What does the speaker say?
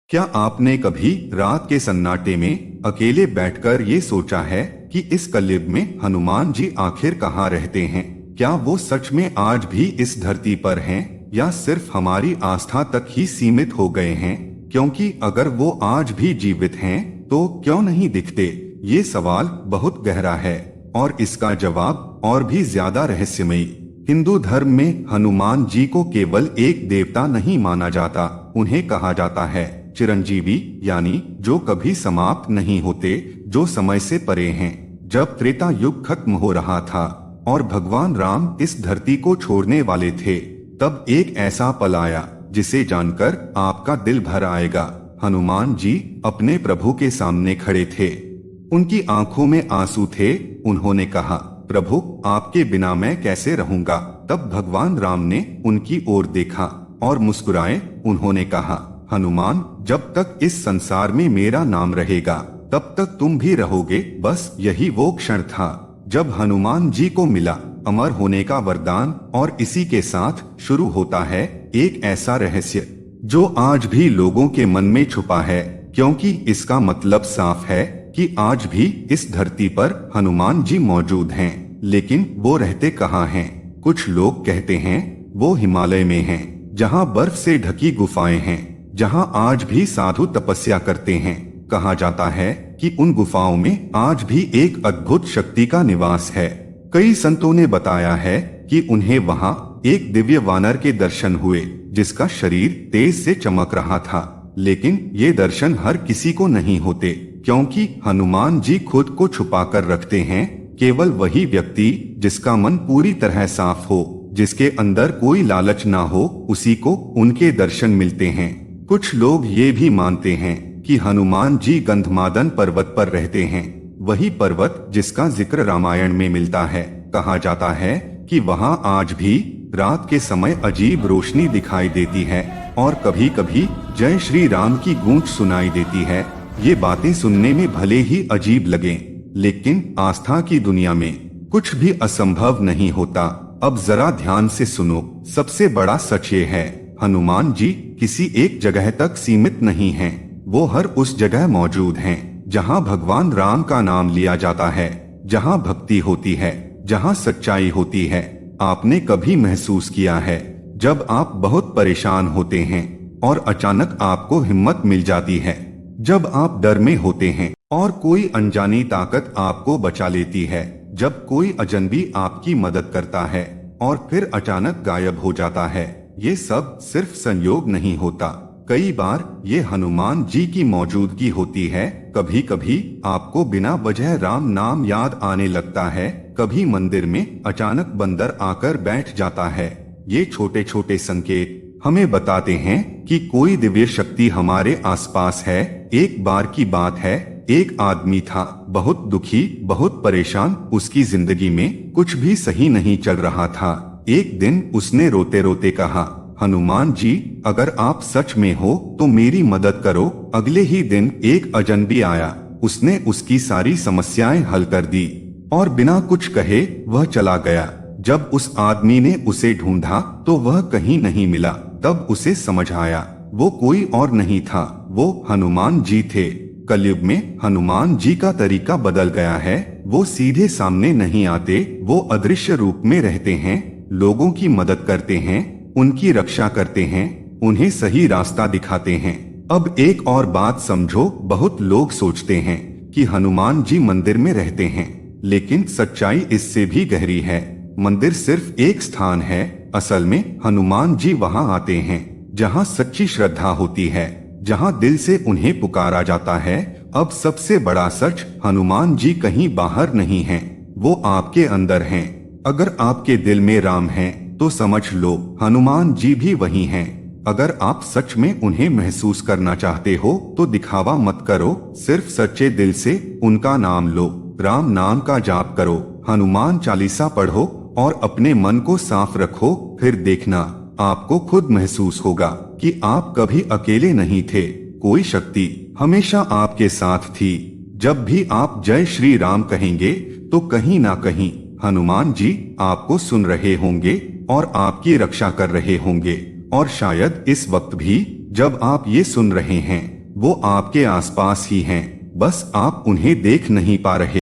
क्या आपने कभी रात के सन्नाटे में अकेले बैठकर ये सोचा है कि इस कलयुग में हनुमान जी आखिर कहाँ रहते हैं? क्या वो सच में आज भी इस धरती पर हैं या सिर्फ हमारी आस्था तक ही सीमित हो गए हैं? क्योंकि अगर वो आज भी जीवित हैं तो क्यों नहीं दिखते? ये सवाल बहुत गहरा है और इसका जवाब और भी ज्यादा रहस्यमयी। हिंदू धर्म में हनुमान जी को केवल एक देवता नहीं माना जाता, उन्हें कहा जाता है चिरंजीवी, यानी जो कभी समाप्त नहीं होते, जो समय से परे हैं। जब त्रेता युग खत्म हो रहा था और भगवान राम इस धरती को छोड़ने वाले थे, तब एक ऐसा पल आया जिसे जानकर आपका दिल भर आएगा। हनुमान जी अपने प्रभु के सामने खड़े थे, उनकी आंखों में आंसू थे। उन्होंने कहा, प्रभु, आपके बिना मैं कैसे रहूंगा? तब भगवान राम ने उनकी ओर देखा और मुस्कुराए। उन्होंने कहा, हनुमान, जब तक इस संसार में मेरा नाम रहेगा तब तक तुम भी रहोगे। बस यही वो क्षण था जब हनुमान जी को मिला अमर होने का वरदान। और इसी के साथ शुरू होता है एक ऐसा रहस्य जो आज भी लोगों के मन में छुपा है, क्योंकि इसका मतलब साफ है कि आज भी इस धरती पर हनुमान जी मौजूद हैं। लेकिन वो रहते कहाँ हैं? कुछ लोग कहते हैं वो हिमालय में हैं, जहाँ बर्फ से ढकी गुफाएं हैं, जहाँ आज भी साधु तपस्या करते हैं। कहा जाता है कि उन गुफाओं में आज भी एक अद्भुत शक्ति का निवास है। कई संतों ने बताया है कि उन्हें वहाँ एक दिव्य वानर के दर्शन हुए जिसका शरीर तेज से चमक रहा था। लेकिन ये दर्शन हर किसी को नहीं होते, क्योंकि हनुमान जी खुद को छुपा कर रखते हैं। केवल वही व्यक्ति जिसका मन पूरी तरह साफ हो, जिसके अंदर कोई लालच ना हो, उसी को उनके दर्शन मिलते हैं। कुछ लोग ये भी मानते हैं कि हनुमान जी गंधमादन पर्वत पर रहते हैं, वही पर्वत जिसका जिक्र रामायण में मिलता है। कहा जाता है कि वहाँ आज भी रात के समय अजीब रोशनी दिखाई देती है और कभी कभी जय श्री राम की गूंज सुनाई देती है। ये बातें सुनने में भले ही अजीब लगें, लेकिन आस्था की दुनिया में कुछ भी असंभव नहीं होता। अब जरा ध्यान से सुनो, सबसे बड़ा सच ये है, हनुमान जी किसी एक जगह तक सीमित नहीं हैं। वो हर उस जगह मौजूद हैं जहां भगवान राम का नाम लिया जाता है, जहां भक्ति होती है, जहां सच्चाई होती है। आपने कभी महसूस किया है जब आप बहुत परेशान होते हैं और अचानक आपको हिम्मत मिल जाती है, जब आप डर में होते हैं और कोई अनजानी ताकत आपको बचा लेती है, जब कोई अजनबी आपकी मदद करता है और फिर अचानक गायब हो जाता है? ये सब सिर्फ संयोग नहीं होता, कई बार ये हनुमान जी की मौजूदगी होती है। कभी कभी आपको बिना वजह राम नाम याद आने लगता है, कभी मंदिर में अचानक बंदर आकर बैठ जाता है। ये छोटे छोटे संकेत हमें बताते हैं कि कोई दिव्य शक्ति हमारे आसपास है। एक बार की बात है, एक आदमी था, बहुत दुखी, बहुत परेशान। उसकी जिंदगी में कुछ भी सही नहीं चल रहा था। एक दिन उसने रोते रोते कहा, हनुमान जी, अगर आप सच में हो तो मेरी मदद करो। अगले ही दिन एक अजनबी आया, उसने उसकी सारी समस्याएं हल कर दी और बिना कुछ कहे वह चला गया। जब उस आदमी ने उसे ढूंढा तो वह कहीं नहीं मिला। तब उसे समझ आया वो कोई और नहीं था, वो हनुमान जी थे। कलयुग में हनुमान जी का तरीका बदल गया है। वो सीधे सामने नहीं आते, वो अदृश्य रूप में रहते हैं, लोगों की मदद करते हैं, उनकी रक्षा करते हैं, उन्हें सही रास्ता दिखाते हैं। अब एक और बात समझो, बहुत लोग सोचते हैं कि हनुमान जी मंदिर में रहते हैं, लेकिन सच्चाई इससे भी गहरी है। मंदिर सिर्फ एक स्थान है, असल में हनुमान जी वहाँ आते हैं जहाँ सच्ची श्रद्धा होती है, जहाँ दिल से उन्हें पुकारा जाता है। अब सबसे बड़ा सच, हनुमान जी कहीं बाहर नहीं हैं, वो आपके अंदर हैं। अगर आपके दिल में राम हैं तो समझ लो हनुमान जी भी वही हैं। अगर आप सच में उन्हें महसूस करना चाहते हो तो दिखावा मत करो, सिर्फ सच्चे दिल से उनका नाम लो। राम नाम का जाप करो, हनुमान चालीसा पढ़ो और अपने मन को साफ रखो। फिर देखना, आपको खुद महसूस होगा कि आप कभी अकेले नहीं थे। कोई शक्ति हमेशा आपके साथ थी। जब भी आप जय श्री राम कहेंगे तो कहीं ना कहीं हनुमान जी आपको सुन रहे होंगे और आपकी रक्षा कर रहे होंगे। और शायद इस वक्त भी जब आप ये सुन रहे हैं, वो आपके आसपास ही हैं, बस आप उन्हें देख नहीं पा रहे।